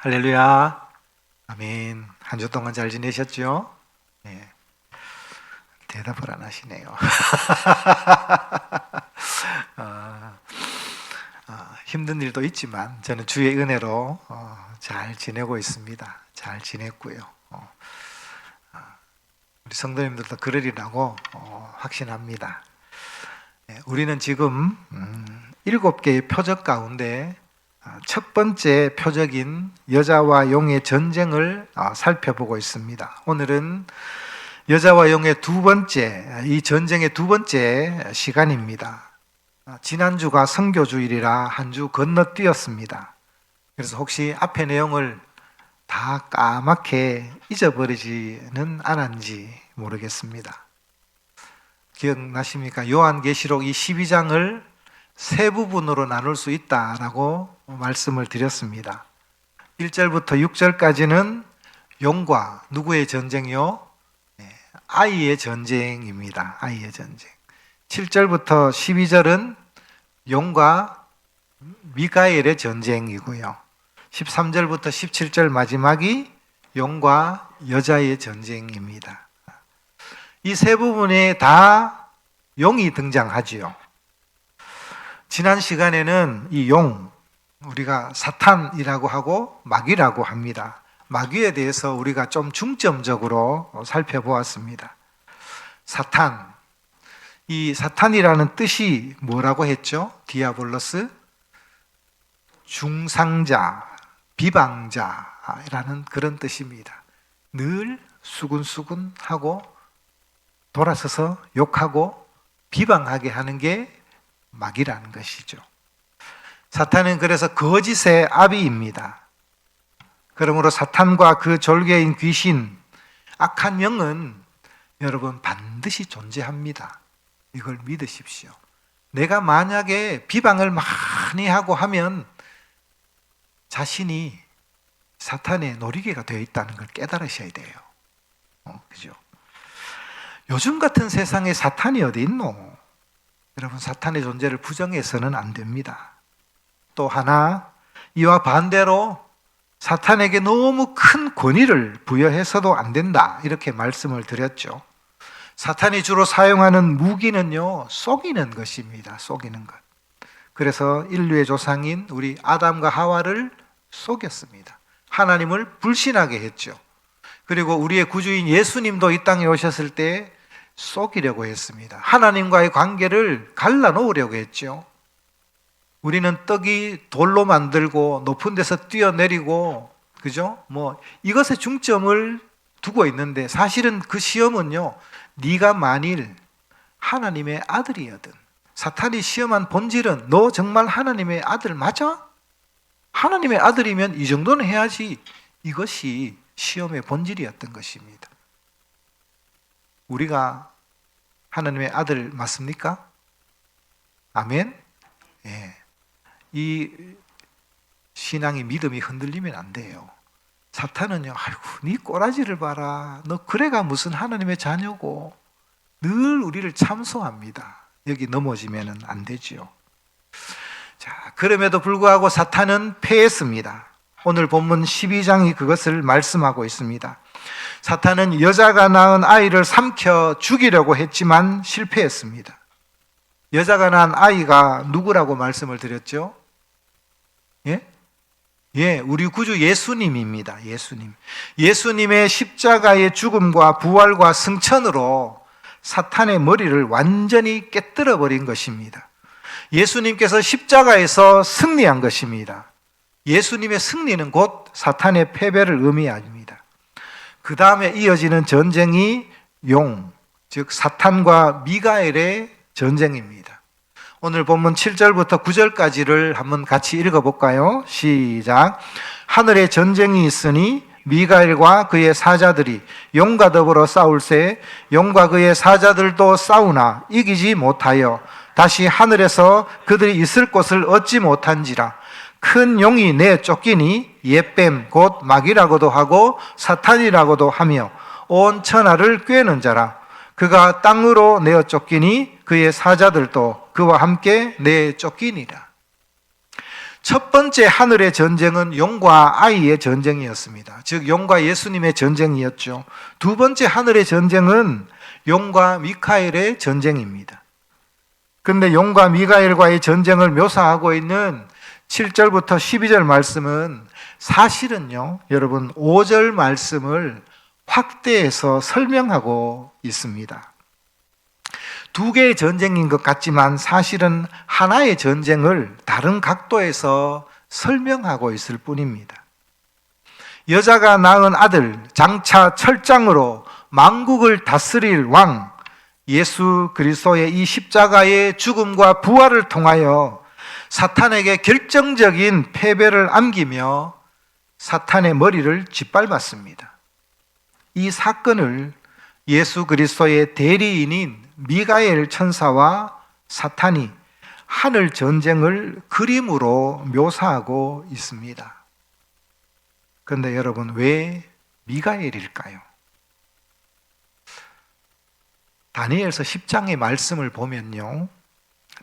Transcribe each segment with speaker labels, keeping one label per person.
Speaker 1: 할렐루야. 아멘. 한 주 동안 잘 지내셨죠? 네. 대답을 안 하시네요. 힘든 일도 있지만 저는 주의 은혜로 잘 지내고 있습니다. 잘 지냈고요. 우리 성도님들도 그러리라고 확신합니다. 우리는 지금 7개의 표적 가운데 첫 번째 표적인 여자와 용의 전쟁을 살펴보고 있습니다. 오늘은 여자와 용의 두 번째, 이 전쟁의 두 번째 시간입니다. 지난주가 선교주일이라 한 주 건너뛰었습니다. 그래서 혹시 앞의 내용을 다 까맣게 잊어버리지는 않았는지 모르겠습니다. 기억나십니까? 요한계시록 이 12장을 세 부분으로 나눌 수 있다라고 말씀을 드렸습니다. 1절부터 6절까지는 용과 누구의 전쟁이요? 아이의 전쟁입니다. 아이의 전쟁. 7절부터 12절은 용과 미가엘의 전쟁이고요. 13절부터 17절 마지막이 용과 여자의 전쟁입니다. 이 세 부분에 다 용이 등장하지요. 지난 시간에는 이 용, 우리가 사탄이라고 하고 마귀라고 합니다. 마귀에 대해서 우리가 좀 중점적으로 살펴보았습니다. 사탄, 이 사탄이라는 뜻이 뭐라고 했죠? 디아볼로스, 중상자, 비방자라는 그런 뜻입니다. 늘 수군수군하고 돌아서서 욕하고 비방하게 하는 게 마귀라는 것이죠. 사탄은 그래서 거짓의 아비입니다. 그러므로 사탄과 그 졸개인 귀신, 악한 영은 여러분 반드시 존재합니다. 이걸 믿으십시오. 내가 만약에 비방을 많이 하고 하면 자신이 사탄의 놀이개가 되어 있다는 걸 깨달으셔야 돼요. 그죠? 요즘 같은 세상에 사탄이 어디 있노? 여러분, 사탄의 존재를 부정해서는 안 됩니다. 또 하나, 이와 반대로 사탄에게 너무 큰 권위를 부여해서도 안 된다, 이렇게 말씀을 드렸죠. 사탄이 주로 사용하는 무기는요, 속이는 것입니다. 속이는 것. 그래서 인류의 조상인 우리 아담과 하와를 속였습니다. 하나님을 불신하게 했죠. 그리고 우리의 구주인 예수님도 이 땅에 오셨을 때 속이려고 했습니다. 하나님과의 관계를 갈라놓으려고 했죠. 우리는 떡이 돌로 만들고 높은 데서 뛰어내리고, 그죠? 이것에 중점을 두고 있는데, 사실은 그 시험은요, 네가 만일 하나님의 아들이거든. 사탄이 시험한 본질은 너 정말 하나님의 아들 맞아? 하나님의 아들이면 이 정도는 해야지. 이것이 시험의 본질이었던 것입니다. 우리가 하나님의 아들 맞습니까? 아멘? 예. 이 신앙의 믿음이 흔들리면 안 돼요. 사탄은요, 아이고, 네 꼬라지를 봐라. 너 그래가 무슨 하나님의 자녀고. 늘 우리를 참소합니다. 여기 넘어지면 안 되지요. 자, 그럼에도 불구하고 사탄은 패했습니다. 오늘 본문 12장이 그것을 말씀하고 있습니다. 사탄은 여자가 낳은 아이를 삼켜 죽이려고 했지만 실패했습니다. 여자가 낳은 아이가 누구라고 말씀을 드렸죠? 우리 구주 예수님입니다. 예수님. 예수님의 십자가의 죽음과 부활과 승천으로 사탄의 머리를 완전히 깨뜨려 버린 것입니다. 예수님께서 십자가에서 승리한 것입니다. 예수님의 승리는 곧 사탄의 패배를 의미합니다. 그 다음에 이어지는 전쟁이 용, 즉 사탄과 미가엘의 전쟁입니다. 오늘 본문 7절부터 9절까지를 한번 같이 읽어볼까요? 시작. 하늘에 전쟁이 있으니 미가엘과 그의 사자들이 용과 더불어 싸울새 용과 그의 사자들도 싸우나 이기지 못하여 다시 하늘에서 그들이 있을 곳을 얻지 못한지라. 큰 용이 내 쫓기니 옛뱀 곧 마귀라고도 하고 사탄이라고도 하며 온 천하를 꿰는 자라. 그가 땅으로 내어 쫓기니 그의 사자들도 그와 함께 내어 쫓기니라. 첫 번째 하늘의 전쟁은 용과 아이의 전쟁이었습니다. 즉 용과 예수님의 전쟁이었죠. 두 번째 하늘의 전쟁은 용과 미카엘의 전쟁입니다. 그런데 용과 미카엘과의 전쟁을 묘사하고 있는 7절부터 12절 말씀은 사실은요, 여러분 5절 말씀을 확대해서 설명하고 있습니다. 두 개의 전쟁인 것 같지만 사실은 하나의 전쟁을 다른 각도에서 설명하고 있을 뿐입니다. 여자가 낳은 아들, 장차 철장으로 만국을 다스릴 왕 예수 그리스도의 이 십자가의 죽음과 부활을 통하여 사탄에게 결정적인 패배를 안기며 사탄의 머리를 짓밟았습니다. 이 사건을 예수 그리스도의 대리인인 미가엘 천사와 사탄이 하늘 전쟁을 그림으로 묘사하고 있습니다. 그런데 여러분, 왜 미가엘일까요? 다니엘서 10장의 말씀을 보면요,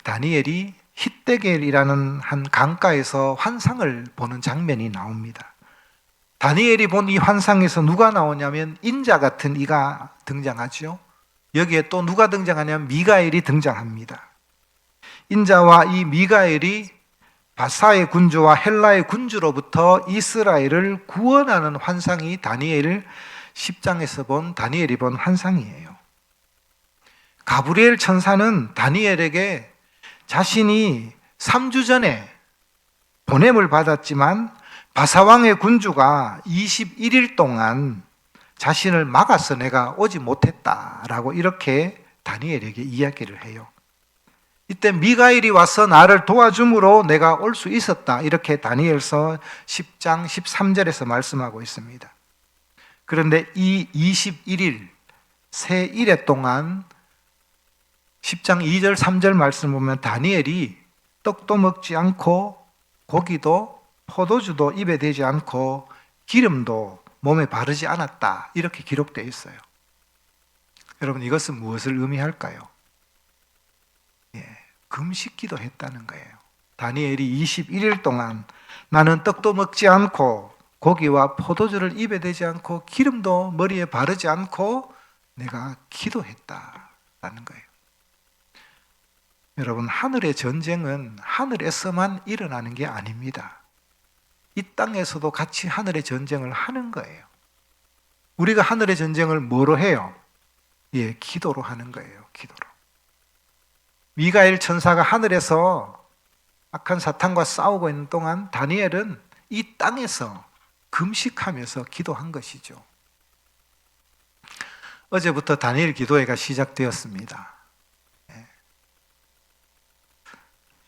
Speaker 1: 다니엘이 hit데겔이라는 한 강가에서 환상을 보는 장면이 나옵니다. 다니엘이 본 이 환상에서 누가 나오냐면 인자 같은 이가 등장하죠. 여기에 또 누가 등장하냐면 미가엘이 등장합니다. 인자와 이 미가엘이 바사의 군주와 헬라의 군주로부터 이스라엘을 구원하는 환상이 다니엘 10장에서 본 다니엘이 본 환상이에요. 가브리엘 천사는 다니엘에게 자신이 3주 전에 보냄을 받았지만 바사왕의 군주가 21일 동안 자신을 막아서 내가 오지 못했다라고 이렇게 다니엘에게 이야기를 해요. 이때 미가엘이 와서 나를 도와줌으로 내가 올 수 있었다, 이렇게 다니엘서 10장 13절에서 말씀하고 있습니다. 그런데 이 21일 세 일해 동안 10장 2절 3절 말씀 보면 다니엘이 떡도 먹지 않고 고기도 포도주도 입에 대지 않고 기름도 몸에 바르지 않았다, 이렇게 기록되어 있어요. 여러분, 이것은 무엇을 의미할까요? 금식기도 했다는 거예요. 다니엘이 21일 동안 나는 떡도 먹지 않고 고기와 포도주를 입에 대지 않고 기름도 머리에 바르지 않고 내가 기도했다라는 거예요. 여러분, 하늘의 전쟁은 하늘에서만 일어나는 게 아닙니다. 이 땅에서도 같이 하늘의 전쟁을 하는 거예요. 우리가 하늘의 전쟁을 뭐로 해요? 기도로 하는 거예요. 기도로. 미가엘 천사가 하늘에서 악한 사탄과 싸우고 있는 동안 다니엘은 이 땅에서 금식하면서 기도한 것이죠. 어제부터 다니엘 기도회가 시작되었습니다.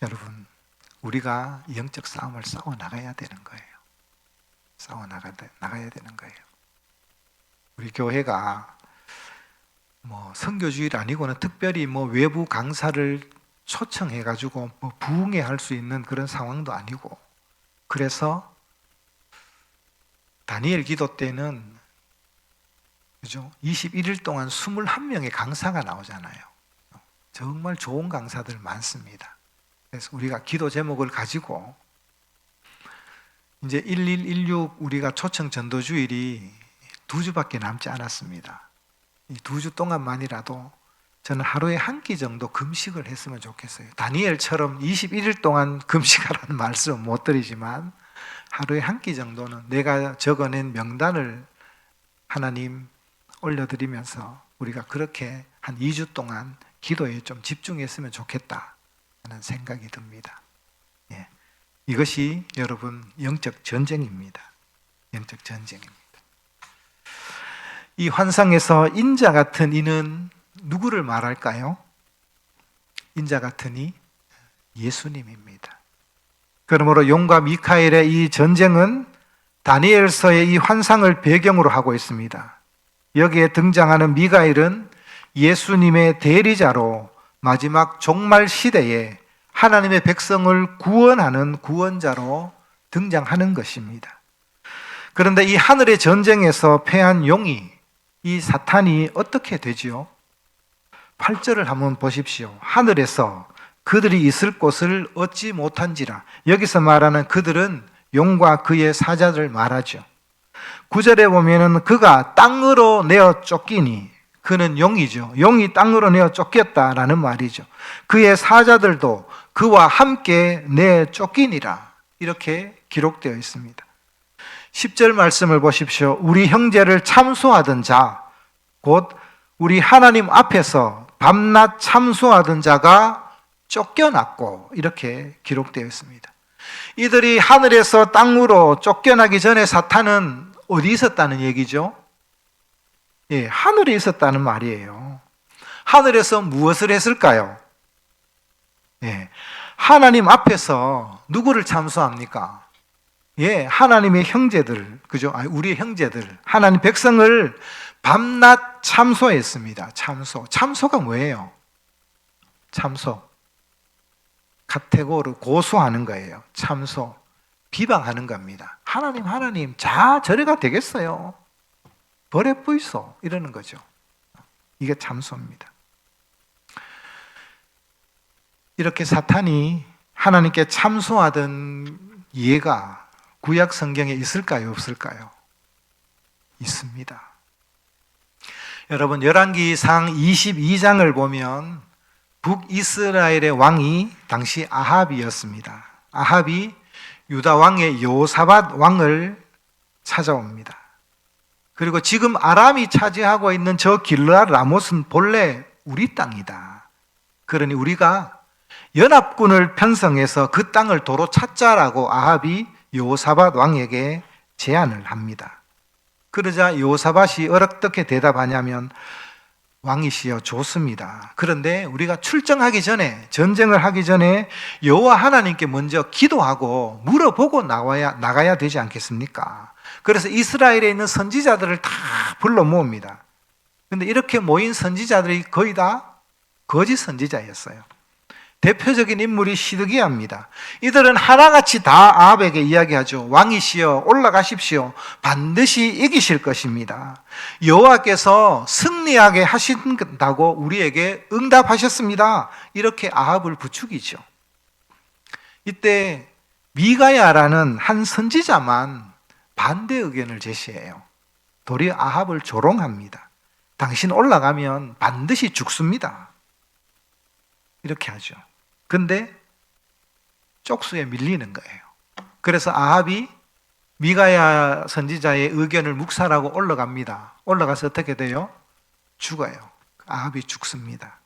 Speaker 1: 여러분, 우리가 영적 싸움을 싸워 나가야 되는 거예요. 싸워 나가야 되는 거예요. 우리 교회가 선교주일 아니고는 특별히 외부 강사를 초청해가지고 부흥회 할 수 있는 그런 상황도 아니고, 그래서 다니엘 기도 때는 그죠? 21일 동안 21명의 강사가 나오잖아요. 정말 좋은 강사들 많습니다. 그래서 우리가 기도 제목을 가지고 이제 1116 우리가 초청 전도주일이 2주밖에 남지 않았습니다. 이 2주 동안만이라도 저는 하루에 한 끼 정도 금식을 했으면 좋겠어요. 다니엘처럼 21일 동안 금식하라는 말씀은 못 드리지만 하루에 한 끼 정도는 내가 적어낸 명단을 하나님 올려드리면서 우리가 그렇게 한 2주 동안 기도에 좀 집중했으면 좋겠다 하는 생각이 듭니다. 이것이 여러분 영적 전쟁입니다. 영적 전쟁입니다. 이 환상에서 인자 같은 이는 누구를 말할까요? 인자 같은 이 예수님입니다. 그러므로 용과 미카엘의 이 전쟁은 다니엘서의 이 환상을 배경으로 하고 있습니다. 여기에 등장하는 미가엘은 예수님의 대리자로 마지막 종말 시대에 하나님의 백성을 구원하는 구원자로 등장하는 것입니다. 그런데 이 하늘의 전쟁에서 패한 용이, 이 사탄이 어떻게 되지요? 8절을 한번 보십시오. 하늘에서 그들이 있을 곳을 얻지 못한지라. 여기서 말하는 그들은 용과 그의 사자들 말하죠. 9절에 보면은 그가 땅으로 내어 쫓기니, 그는 용이죠. 용이 땅으로 내어 쫓겼다라는 말이죠. 그의 사자들도 그와 함께 내 쫓기니라. 이렇게 기록되어 있습니다. 10절 말씀을 보십시오. 우리 형제를 참소하던 자, 곧 우리 하나님 앞에서 밤낮 참소하던 자가 쫓겨났고, 이렇게 기록되어 있습니다. 이들이 하늘에서 땅으로 쫓겨나기 전에 사탄은 어디 있었다는 얘기죠? 예, 하늘에 있었다는 말이에요. 하늘에서 무엇을 했을까요? 예, 하나님 앞에서 누구를 참소합니까? 예, 하나님의 형제들, 그죠? 우리의 형제들, 하나님 백성을 밤낮 참소했습니다. 참소가 뭐예요? 참소. 카테고르 고소하는 거예요. 참소. 비방하는 겁니다. 하나님, 자, 저래가 되겠어요. 벌에 뿌이소. 이러는 거죠. 이게 참소입니다. 이렇게 사탄이 하나님께 참소하던 예가 구약 성경에 있을까요? 없을까요? 있습니다. 여러분, 열왕기상 22장을 보면 북이스라엘의 왕이 당시 아합이었습니다. 아합이 유다 왕의 여호사밧 왕을 찾아옵니다. 그리고 지금 아람이 차지하고 있는 저 길르앗 라못은 본래 우리 땅이다. 그러니 우리가 연합군을 편성해서 그 땅을 도로 찾자라고 아합이 여호사밧 왕에게 제안을 합니다. 그러자 여호사밧이 어떻게 대답하냐면, 왕이시여, 좋습니다. 그런데 우리가 출정하기 전에, 전쟁을 하기 전에 여호와 하나님께 먼저 기도하고 물어보고 나가야 되지 않겠습니까? 그래서 이스라엘에 있는 선지자들을 다 불러 모읍니다. 그런데 이렇게 모인 선지자들이 거의 다 거짓 선지자였어요. 대표적인 인물이 시드기야입니다. 이들은 하나같이 다 아합에게 이야기하죠. 왕이시여, 올라가십시오. 반드시 이기실 것입니다. 여호와께서 승리하게 하신다고 우리에게 응답하셨습니다. 이렇게 아합을 부추기죠. 이때 미가야라는 한 선지자만 반대 의견을 제시해요. 도리어 아합을 조롱합니다. 당신 올라가면 반드시 죽습니다. 이렇게 하죠. 근데 쪽수에 밀리는 거예요. 그래서 아합이 미가야 선지자의 의견을 묵살하고 올라갑니다. 올라가서 어떻게 돼요? 죽어요. 아합이 죽습니다.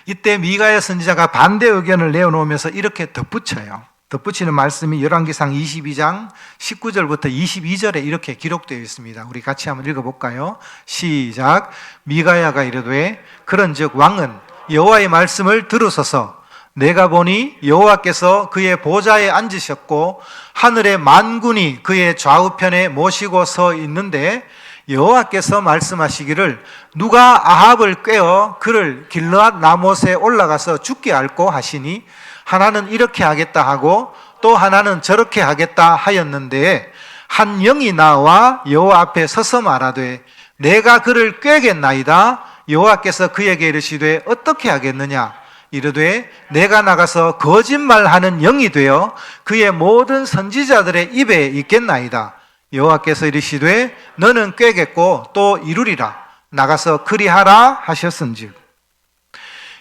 Speaker 1: 이때 미가야 선지자가 반대 의견을 내어놓으면서 이렇게 덧붙여요. 덧붙이는 말씀이 열왕기상 22장 19절부터 22절에 이렇게 기록되어 있습니다. 우리 같이 한번 읽어볼까요? 시작. 미가야가 이르되 그런즉 왕은 여호와의 말씀을 들으소서. 내가 보니 여호와께서 그의 보좌에 앉으셨고 하늘의 만군이 그의 좌우편에 모시고 서 있는데, 여호와께서 말씀하시기를 누가 아합을 꾀어 그를 길르앗 라못에 올라가서 죽게 할꼬 하시니, 하나는 이렇게 하겠다 하고 또 하나는 저렇게 하겠다 하였는데, 한 영이 나와 여호와 앞에 서서 말하되 내가 그를 꾀겠나이다. 여호와께서 그에게 이르시되 어떻게 하겠느냐? 이르되 내가 나가서 거짓말하는 영이 되어 그의 모든 선지자들의 입에 있겠나이다. 여호와께서 이르시되 너는 꾀겠고 또 이루리라. 나가서 그리하라 하셨은즉.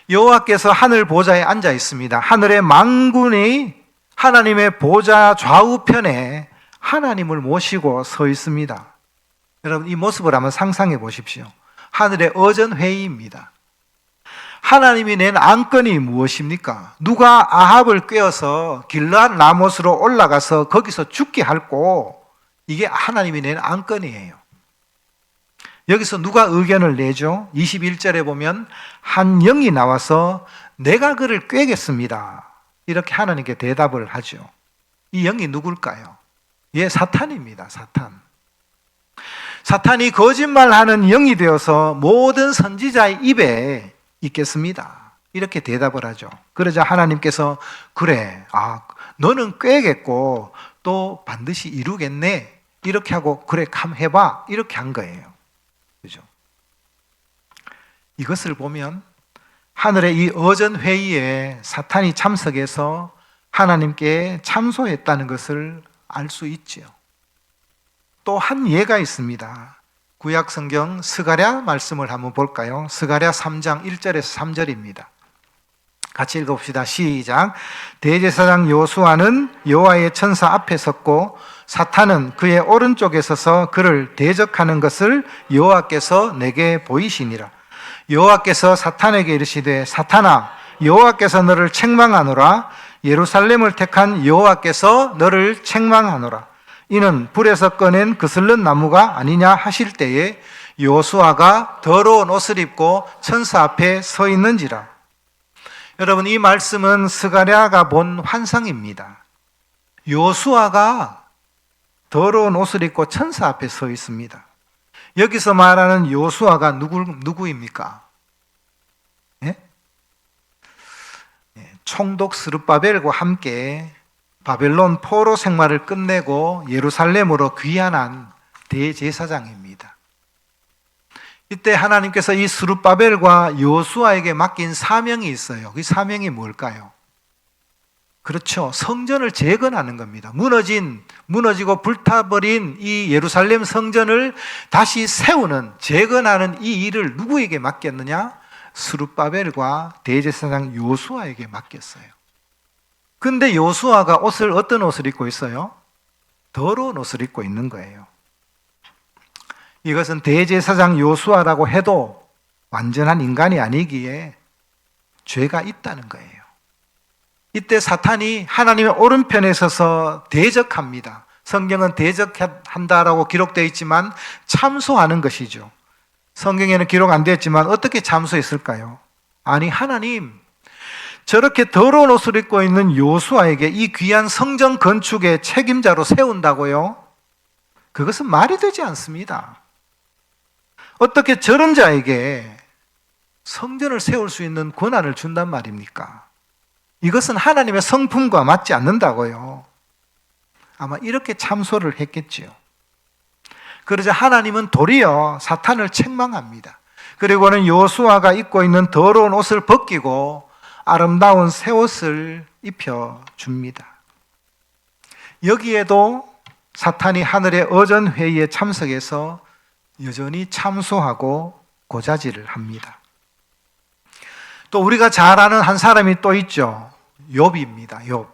Speaker 1: 여호와께서 하늘 보좌에 앉아 있습니다. 하늘의 만군이 하나님의 보좌 좌우편에 하나님을 모시고 서 있습니다. 여러분, 이 모습을 한번 상상해 보십시오. 하늘의 어전회의입니다. 하나님이 낸 안건이 무엇입니까? 누가 아합을 꾀어서 길르앗 라못으로 올라가서 거기서 죽게 할꼬. 이게 하나님이 낸 안건이에요. 여기서 누가 의견을 내죠? 21절에 보면 한 영이 나와서 내가 그를 꾀겠습니다. 이렇게 하나님께 대답을 하죠. 이 영이 누굴까요? 예, 사탄입니다. 사탄이 거짓말하는 영이 되어서 모든 선지자의 입에 있겠습니다. 이렇게 대답을 하죠. 그러자 하나님께서 그래, 너는 꾀겠고 또 반드시 이루겠네. 이렇게 하고 그래, 감 해봐. 이렇게 한 거예요. 그죠? 이것을 보면 하늘의 이 어전 회의에 사탄이 참석해서 하나님께 참소했다는 것을 알 수 있지요. 또 한 예가 있습니다. 구약 성경 스가랴 말씀을 한번 볼까요? 스가랴 3장 1절에서 3절입니다. 같이 읽어봅시다. 시작. 대제사장 요수아는 여호와의 천사 앞에 섰고 사탄은 그의 오른쪽에 서서 그를 대적하는 것을 여호와께서 내게 보이시니라. 여호와께서 사탄에게 이르시되 사탄아 여호와께서 너를 책망하노라. 예루살렘을 택한 여호와께서 너를 책망하노라. 이는 불에서 꺼낸 그슬른 나무가 아니냐 하실 때에 요수아가 더러운 옷을 입고 천사 앞에 서 있는지라. 여러분, 이 말씀은 스가랴가 본 환상입니다. 요수아가 더러운 옷을 입고 천사 앞에 서 있습니다. 여기서 말하는 요수아가 누구입니까? 예? 총독 스룹바벨과 함께 바벨론 포로 생활을 끝내고 예루살렘으로 귀환한 대제사장입니다. 이때 하나님께서 이 스룹바벨과 요수아에게 맡긴 사명이 있어요. 그 사명이 뭘까요? 그렇죠. 성전을 재건하는 겁니다. 무너지고 불타버린 이 예루살렘 성전을 다시 세우는, 재건하는 이 일을 누구에게 맡겼느냐? 스룹바벨과 대제사장 요수아에게 맡겼어요. 근데 요수아가 어떤 옷을 입고 있어요? 더러운 옷을 입고 있는 거예요. 이것은 대제사장 요수아라고 해도 완전한 인간이 아니기에 죄가 있다는 거예요. 이때 사탄이 하나님의 오른편에 서서 대적합니다. 성경은 대적한다라고 기록되어 있지만 참소하는 것이죠. 성경에는 기록 안 되어 있지만 어떻게 참소했을까요? 아니, 하나님, 저렇게 더러운 옷을 입고 있는 요수아에게 이 귀한 성전 건축의 책임자로 세운다고요? 그것은 말이 되지 않습니다. 어떻게 저런 자에게 성전을 세울 수 있는 권한을 준단 말입니까? 이것은 하나님의 성품과 맞지 않는다고요. 아마 이렇게 참소를 했겠지요. 그러자 하나님은 도리어 사탄을 책망합니다. 그리고는 요수아가 입고 있는 더러운 옷을 벗기고 아름다운 새 옷을 입혀줍니다. 여기에도 사탄이 하늘의 어전회의에 참석해서 여전히 참소하고 고자질을 합니다. 또 우리가 잘 아는 한 사람이 또 있죠. 욥입니다. 욥.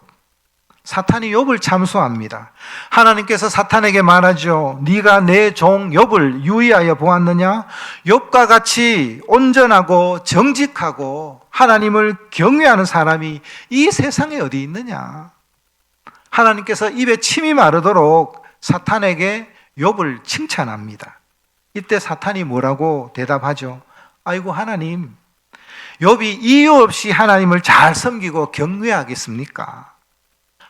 Speaker 1: 사탄이 욥을 참소합니다. 하나님께서 사탄에게 말하죠. 네가 내 종 욥을 유의하여 보았느냐? 욥과 같이 온전하고 정직하고 하나님을 경외하는 사람이 이 세상에 어디 있느냐? 하나님께서 입에 침이 마르도록 사탄에게 욥을 칭찬합니다. 이때 사탄이 뭐라고 대답하죠? 아이고 하나님, 욥이 이유 없이 하나님을 잘 섬기고 경외하겠습니까?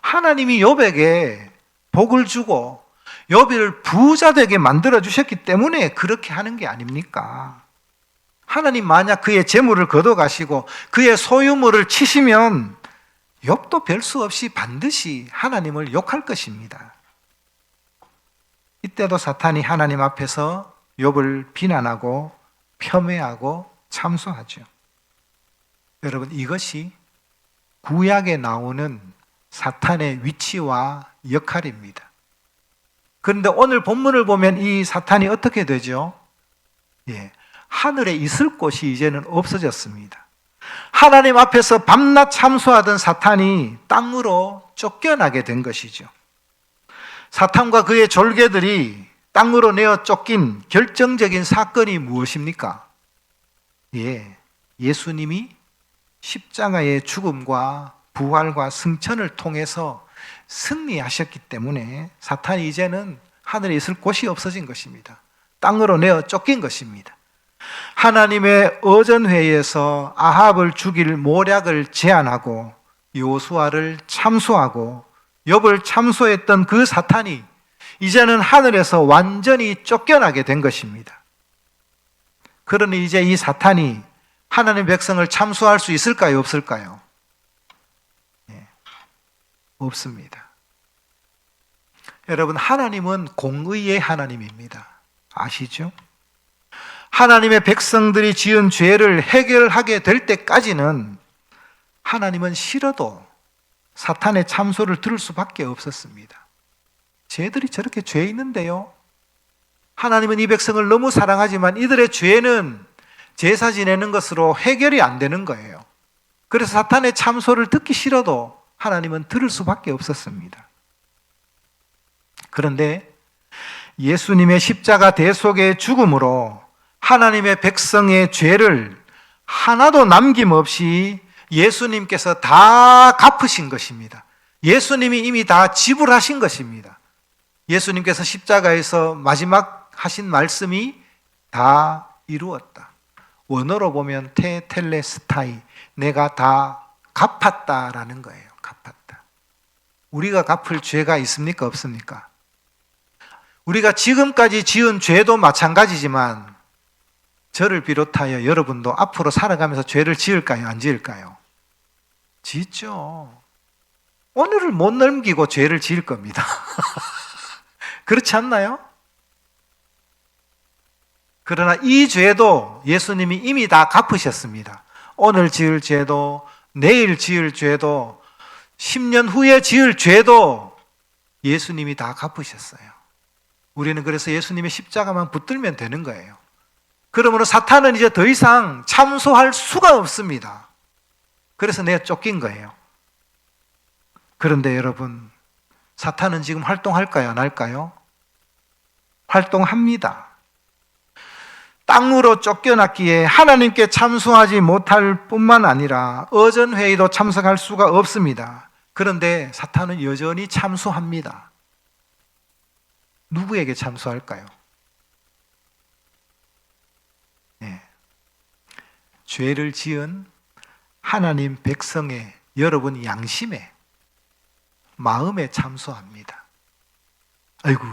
Speaker 1: 하나님이 욥에게 복을 주고 욥을 부자 되게 만들어 주셨기 때문에 그렇게 하는 게 아닙니까? 하나님 만약 그의 재물을 걷어가시고 그의 소유물을 치시면 욥도 별 수 없이 반드시 하나님을 욕할 것입니다. 이때도 사탄이 하나님 앞에서 욥을 비난하고 폄훼하고 참소하죠. 여러분, 이것이 구약에 나오는 사탄의 위치와 역할입니다. 그런데 오늘 본문을 보면 이 사탄이 어떻게 되죠? 하늘에 있을 곳이 이제는 없어졌습니다. 하나님 앞에서 밤낮 참소하던 사탄이 땅으로 쫓겨나게 된 것이죠. 사탄과 그의 졸개들이 땅으로 내어 쫓긴 결정적인 사건이 무엇입니까? 예수님이 십자가의 죽음과 부활과 승천을 통해서 승리하셨기 때문에 사탄이 이제는 하늘에 있을 곳이 없어진 것입니다. 땅으로 내어 쫓긴 것입니다. 하나님의 어전회의에서 아합을 죽일 모략을 제안하고 요수아를 참소하고 욥을 참소했던 그 사탄이 이제는 하늘에서 완전히 쫓겨나게 된 것입니다. 그러니 이제 이 사탄이 하나님의 백성을 참소할 수 있을까요? 없을까요? 없습니다. 여러분, 하나님은 공의의 하나님입니다. 아시죠? 하나님의 백성들이 지은 죄를 해결하게 될 때까지는 하나님은 싫어도 사탄의 참소를 들을 수밖에 없었습니다. 쟤들이 저렇게 죄 있는데요. 하나님은 이 백성을 너무 사랑하지만 이들의 죄는 제사 지내는 것으로 해결이 안 되는 거예요. 그래서 사탄의 참소를 듣기 싫어도 하나님은 들을 수밖에 없었습니다. 그런데 예수님의 십자가 대속의 죽음으로 하나님의 백성의 죄를 하나도 남김없이 예수님께서 다 갚으신 것입니다. 예수님이 이미 다 지불하신 것입니다. 예수님께서 십자가에서 마지막 하신 말씀이 다 이루었다. 원어로 보면 테텔레스타이, 내가 다 갚았다라는 거예요. 갚았다. 우리가 갚을 죄가 있습니까? 없습니까? 우리가 지금까지 지은 죄도 마찬가지지만 저를 비롯하여 여러분도 앞으로 살아가면서 죄를 지을까요? 안 지을까요? 짓죠. 오늘을 못 넘기고 죄를 지을 겁니다. 그렇지 않나요? 그러나 이 죄도 예수님이 이미 다 갚으셨습니다. 오늘 지을 죄도, 내일 지을 죄도, 10년 후에 지을 죄도 예수님이 다 갚으셨어요. 우리는 그래서 예수님의 십자가만 붙들면 되는 거예요. 그러므로 사탄은 이제 더 이상 참소할 수가 없습니다. 그래서 내가 쫓긴 거예요. 그런데 여러분, 사탄은 지금 활동할까요? 안 할까요? 활동합니다. 땅으로 쫓겨났기에 하나님께 참소하지 못할 뿐만 아니라 어전회의도 참석할 수가 없습니다. 그런데 사탄은 여전히 참소합니다. 누구에게 참소할까요? 네. 죄를 지은 하나님 백성의 여러분 양심에, 마음에 참소합니다. 아이고,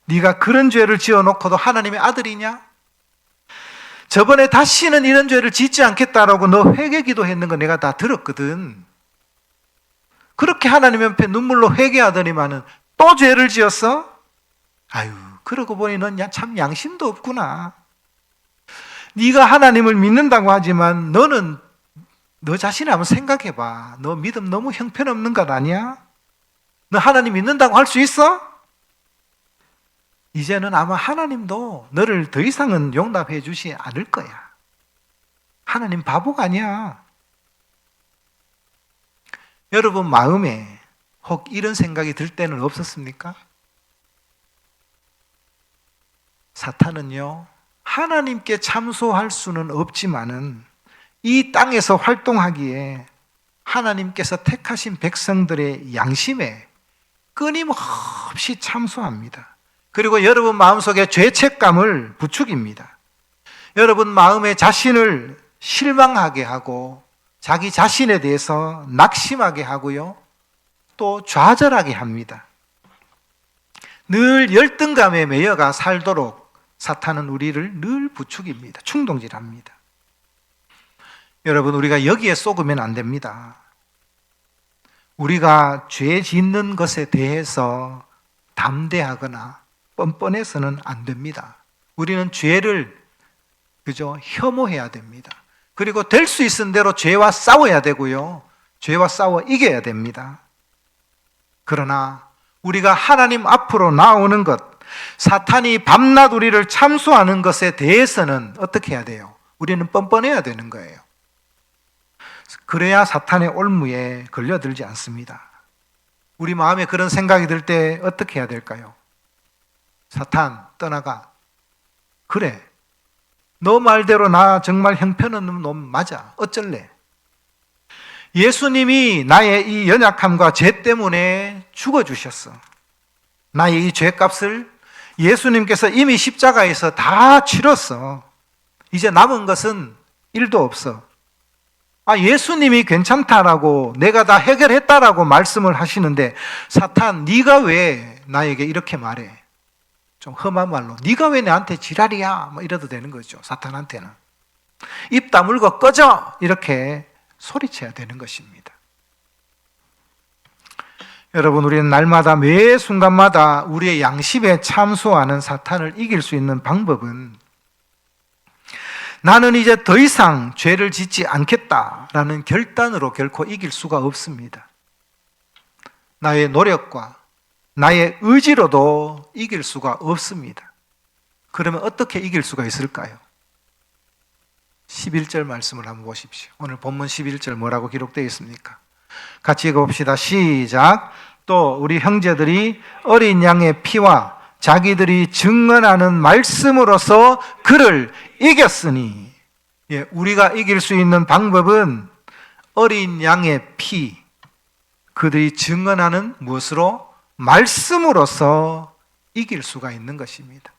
Speaker 1: 네가 그런 죄를 지어놓고도 하나님의 아들이냐? 저번에 다시는 이런 죄를 짓지 않겠다라고 너 회개 기도했는 거 내가 다 들었거든. 그렇게 하나님 옆에 눈물로 회개하더니만은 또 죄를 지었어? 아유, 그러고 보니 넌 참 양심도 없구나. 네가 하나님을 믿는다고 하지만 너는 너 자신을 한번 생각해봐. 너 믿음 너무 형편없는 것 아니야? 너 하나님 믿는다고 할 수 있어? 이제는 아마 하나님도 너를 더 이상은 용납해 주지 않을 거야. 하나님 바보가 아니야. 여러분 마음에 혹 이런 생각이 들 때는 없었습니까? 사탄은요, 하나님께 참소할 수는 없지만은 이 땅에서 활동하기에 하나님께서 택하신 백성들의 양심에 끊임없이 참소합니다. 그리고 여러분 마음속에 죄책감을 부추깁니다. 여러분 마음에 자신을 실망하게 하고 자기 자신에 대해서 낙심하게 하고요, 또 좌절하게 합니다. 늘 열등감에 매여가 살도록 사탄은 우리를 늘 부추깁니다. 충동질합니다. 여러분, 우리가 여기에 속으면 안 됩니다. 우리가 죄 짓는 것에 대해서 담대하거나 뻔뻔해서는 안 됩니다. 우리는 죄를 혐오해야 됩니다. 그리고 될 수 있은 대로 죄와 싸워야 되고요, 죄와 싸워 이겨야 됩니다. 그러나 우리가 하나님 앞으로 나오는 것, 사탄이 밤낮 우리를 참소하는 것에 대해서는 어떻게 해야 돼요? 우리는 뻔뻔해야 되는 거예요. 그래야 사탄의 올무에 걸려들지 않습니다. 우리 마음에 그런 생각이 들 때 어떻게 해야 될까요? 사탄 떠나가. 그래, 너 말대로 나 정말 형편없는 놈 맞아. 어쩔래? 예수님이 나의 이 연약함과 죄 때문에 죽어주셨어. 나의 이 죄값을 예수님께서 이미 십자가에서 다 치렀어. 이제 남은 것은 일도 없어. 예수님이 괜찮다라고, 내가 다 해결했다라고 말씀을 하시는데, 사탄, 네가 왜 나에게 이렇게 말해? 좀 험한 말로, 네가 왜 나한테 지랄이야? 뭐 이래도 되는 거죠. 사탄한테는 입 다물고 꺼져! 이렇게 소리쳐야 되는 것입니다. 여러분, 우리는 날마다 매 순간마다 우리의 양심에 참소하는 사탄을 이길 수 있는 방법은 나는 이제 더 이상 죄를 짓지 않겠다라는 결단으로 결코 이길 수가 없습니다. 나의 노력과 나의 의지로도 이길 수가 없습니다. 그러면 어떻게 이길 수가 있을까요? 11절 말씀을 한번 보십시오. 오늘 본문 11절 뭐라고 기록되어 있습니까? 같이 읽어봅시다. 시작. 또 우리 형제들이 어린 양의 피와 자기들이 증언하는 말씀으로서 그를 이겼으니, 우리가 이길 수 있는 방법은 어린 양의 피, 그들이 증언하는 무엇으로? 말씀으로서 이길 수가 있는 것입니다.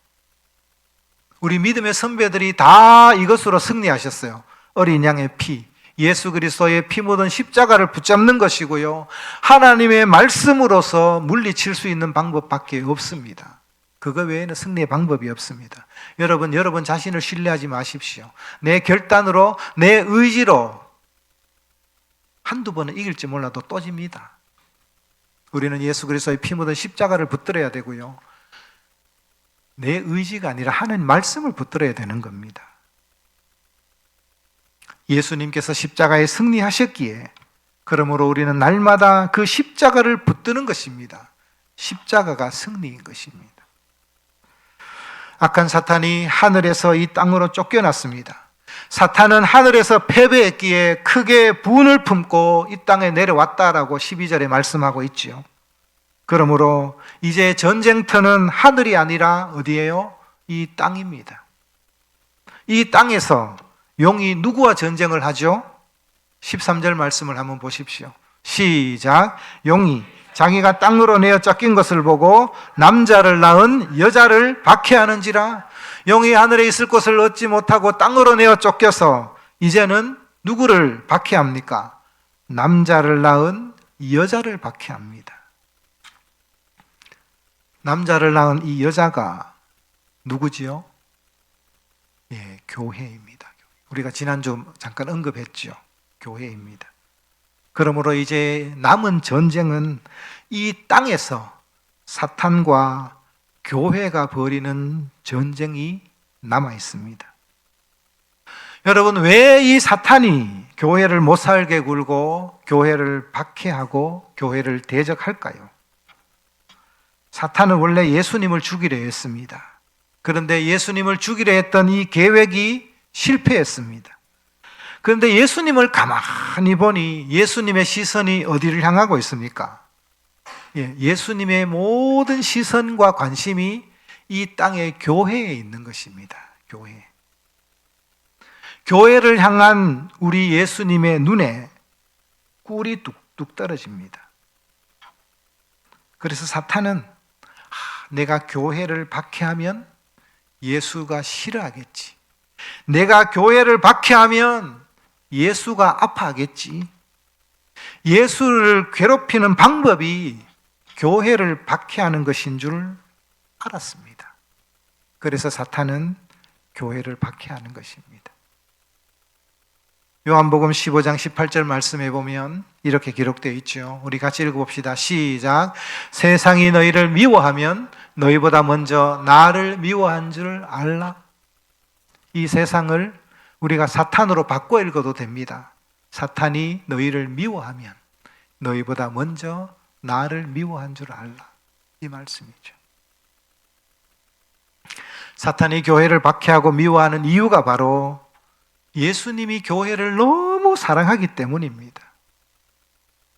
Speaker 1: 우리 믿음의 선배들이 다 이것으로 승리하셨어요. 어린 양의 피, 예수 그리스도의 피 묻은 십자가를 붙잡는 것이고요, 하나님의 말씀으로서 물리칠 수 있는 방법밖에 없습니다. 그거 외에는 승리의 방법이 없습니다. 여러분 자신을 신뢰하지 마십시오. 내 결단으로, 내 의지로 한두 번은 이길지 몰라도 또 집니다. 우리는 예수 그리스도의 피 묻은 십자가를 붙들어야 되고요, 내 의지가 아니라 하나님 말씀을 붙들어야 되는 겁니다. 예수님께서 십자가에 승리하셨기에 그러므로 우리는 날마다 그 십자가를 붙드는 것입니다. 십자가가 승리인 것입니다. 악한 사탄이 하늘에서 이 땅으로 쫓겨났습니다. 사탄은 하늘에서 패배했기에 크게 분을 품고 이 땅에 내려왔다라고 12절에 말씀하고 있지요. 그러므로 이제 전쟁터는 하늘이 아니라 어디예요? 이 땅입니다. 이 땅에서 용이 누구와 전쟁을 하죠? 13절 말씀을 한번 보십시오. 시작. 용이 자기가 땅으로 내어 쫓긴 것을 보고 남자를 낳은 여자를 박해하는지라. 용이 하늘에 있을 곳을 얻지 못하고 땅으로 내어 쫓겨서 이제는 누구를 박해합니까? 남자를 낳은 여자를 박해합니다. 남자를 낳은 이 여자가 누구지요? 교회입니다. 우리가 지난주 잠깐 언급했죠. 교회입니다. 그러므로 이제 남은 전쟁은 이 땅에서 사탄과 교회가 벌이는 전쟁이 남아 있습니다. 여러분, 왜 이 사탄이 교회를 못 살게 굴고 교회를 박해하고 교회를 대적할까요? 사탄은 원래 예수님을 죽이려 했습니다. 그런데 예수님을 죽이려 했던 이 계획이 실패했습니다. 그런데 예수님을 가만히 보니 예수님의 시선이 어디를 향하고 있습니까? 예수님의 모든 시선과 관심이 이 땅의 교회에 있는 것입니다. 교회. 교회를 향한 우리 예수님의 눈에 꿀이 뚝뚝 떨어집니다. 그래서 사탄은 내가 교회를 박해하면 예수가 싫어하겠지. 내가 교회를 박해하면 예수가 아파하겠지. 예수를 괴롭히는 방법이 교회를 박해하는 것인 줄 알았습니다. 그래서 사탄은 교회를 박해하는 것입니다. 요한복음 15장 18절 말씀해 보면 이렇게 기록되어 있죠. 우리 같이 읽어봅시다. 시작. 세상이 너희를 미워하면 너희보다 먼저 나를 미워한 줄 알라. 이 세상을 우리가 사탄으로 바꿔 읽어도 됩니다. 사탄이 너희를 미워하면 너희보다 먼저 나를 미워한 줄 알라. 이 말씀이죠. 사탄이 교회를 박해하고 미워하는 이유가 바로 예수님이 교회를 너무 사랑하기 때문입니다.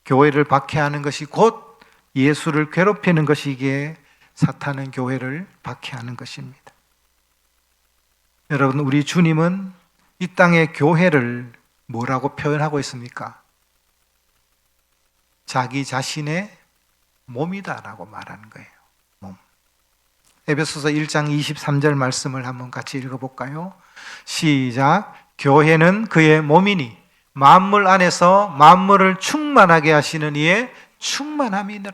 Speaker 1: 교회를 박해하는 것이 곧 예수를 괴롭히는 것이기에 사탄은 교회를 박해하는 것입니다. 여러분, 우리 주님은 이 땅의 교회를 뭐라고 표현하고 있습니까? 자기 자신의 몸이다라고 말하는 거예요. 몸. 에베소서 1장 23절 말씀을 한번 같이 읽어볼까요? 시작. 교회는 그의 몸이니 만물 안에서 만물을 충만하게 하시는 이의 충만함이니라.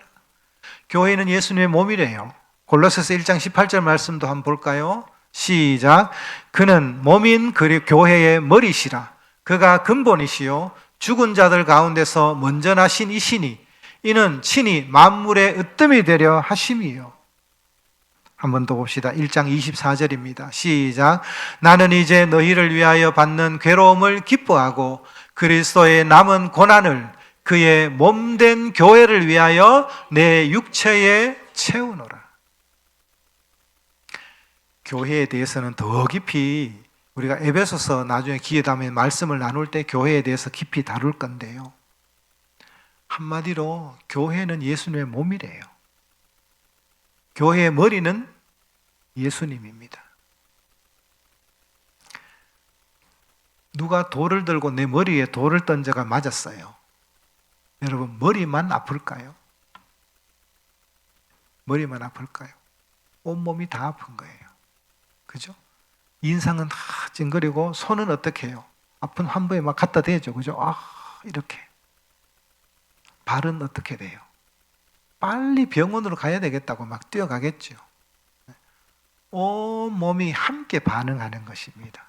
Speaker 1: 교회는 예수님의 몸이래요. 골로새서 1장 18절 말씀도 한번 볼까요? 시작. 그는 몸인 그 교회의 머리시라. 그가 근본이시요 죽은 자들 가운데서 먼저 나신 이시니 이는 친히 만물의 으뜸이 되려 하심이요. 한번 더 봅시다. 1장 24절입니다. 시작. 나는 이제 너희를 위하여 받는 괴로움을 기뻐하고 그리스도의 남은 고난을 그의 몸된 교회를 위하여 내 육체에 채우노라. 교회에 대해서는 더 깊이 우리가 에베소서 나중에 기회되면 말씀을 나눌 때 교회에 대해서 깊이 다룰 건데요. 한마디로 교회는 예수님의 몸이래요. 교회의 머리는 예수님입니다. 누가 돌을 들고 내 머리에 돌을 던져가 맞았어요. 여러분, 머리만 아플까요? 머리만 아플까요? 온몸이 다 아픈 거예요. 그죠? 인상은 다 찡그리고 손은 어떻게 해요? 아픈 환부에 막 갖다 대죠. 그죠? 이렇게. 발은 어떻게 돼요? 빨리 병원으로 가야 되겠다고 막 뛰어가겠죠. 온 몸이 함께 반응하는 것입니다.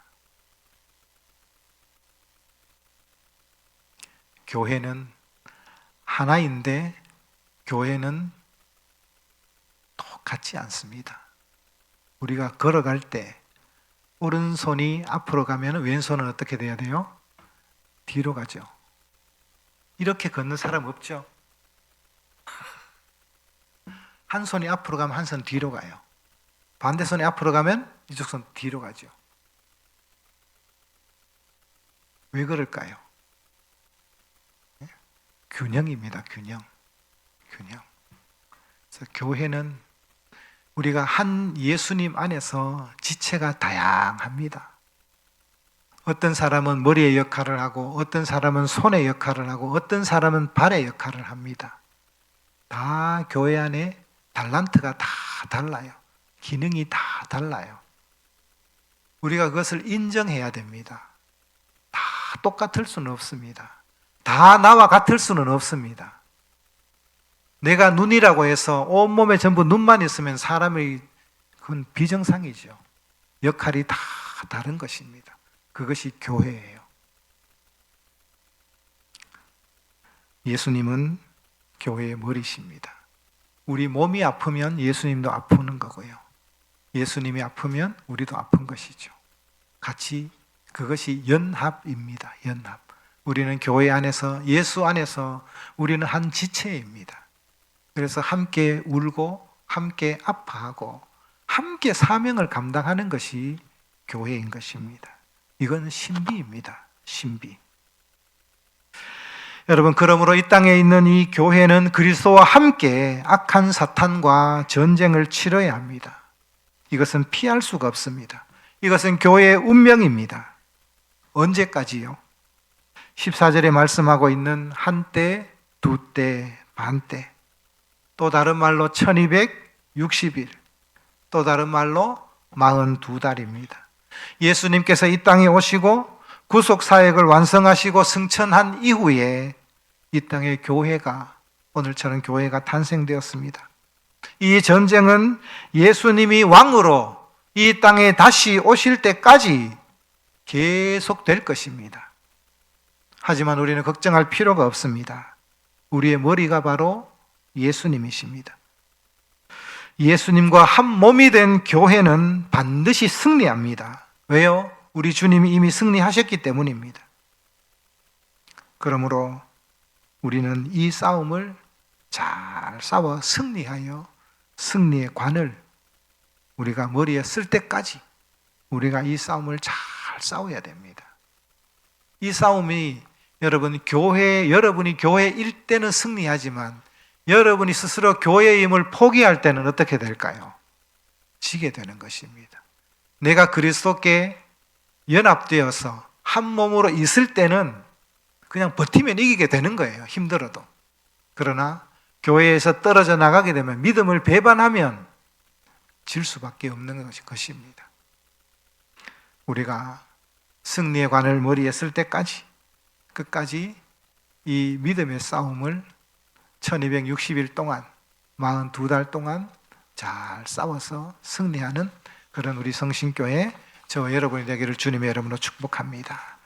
Speaker 1: 교회는 하나인데 교회는 똑같지 않습니다. 우리가 걸어갈 때 오른손이 앞으로 가면 왼손은 어떻게 돼야 돼요? 뒤로 가죠. 이렇게 걷는 사람 없죠? 한 손이 앞으로 가면 한 손 뒤로 가요. 반대손이 앞으로 가면 이쪽 손 뒤로 가죠. 왜 그럴까요? 균형입니다. 균형. 그래서 교회는 우리가 한 예수님 안에서 지체가 다양합니다. 어떤 사람은 머리의 역할을 하고 어떤 사람은 손의 역할을 하고 어떤 사람은 발의 역할을 합니다. 다 교회 안에 달란트가 다 달라요. 기능이 다 달라요. 우리가 그것을 인정해야 됩니다. 다 똑같을 수는 없습니다. 다 나와 같을 수는 없습니다. 내가 눈이라고 해서 온몸에 전부 눈만 있으면 사람이 그건 비정상이죠. 역할이 다 다른 것입니다. 그것이 교회예요. 예수님은 교회의 머리십니다. 우리 몸이 아프면 예수님도 아프는 거고요. 예수님이 아프면 우리도 아픈 것이죠. 같이 그것이 연합입니다. 연합. 우리는 교회 안에서 예수 안에서 우리는 한 지체입니다. 그래서 함께 울고 함께 아파하고 함께 사명을 감당하는 것이 교회인 것입니다. 이건 신비입니다. 신비. 여러분, 그러므로 이 땅에 있는 이 교회는 그리스도와 함께 악한 사탄과 전쟁을 치러야 합니다. 이것은 피할 수가 없습니다. 이것은 교회의 운명입니다. 언제까지요? 14절에 말씀하고 있는 한때, 두때, 반때, 또 다른 말로 1260일, 또 다른 말로 42달입니다. 예수님께서 이 땅에 오시고 구속사역을 완성하시고 승천한 이후에 이 땅에 교회가, 오늘처럼 교회가 탄생되었습니다. 이 전쟁은 예수님이 왕으로 이 땅에 다시 오실 때까지 계속될 것입니다. 하지만 우리는 걱정할 필요가 없습니다. 우리의 머리가 바로 예수님이십니다. 예수님과 한 몸이 된 교회는 반드시 승리합니다. 왜요? 우리 주님이 이미 승리하셨기 때문입니다. 그러므로 우리는 이 싸움을 잘 싸워 승리하여 승리의 관을 우리가 머리에 쓸 때까지 우리가 이 싸움을 잘 싸워야 됩니다. 이 싸움이 여러분이 교회일 때는 승리하지만 여러분이 스스로 교회의 힘을 포기할 때는 어떻게 될까요? 지게 되는 것입니다. 내가 그리스도께 연합되어서 한 몸으로 있을 때는 그냥 버티면 이기게 되는 거예요. 힘들어도. 그러나 교회에서 떨어져 나가게 되면, 믿음을 배반하면 질 수밖에 없는 것입니다. 우리가 승리의 관을 머리에 쓸 때까지 끝까지 이 믿음의 싸움을 1260일 동안 42달 동안 잘 싸워서 승리하는 그런 우리 성신교회 저와 여러분이 되기를 주님의 이름으로 축복합니다.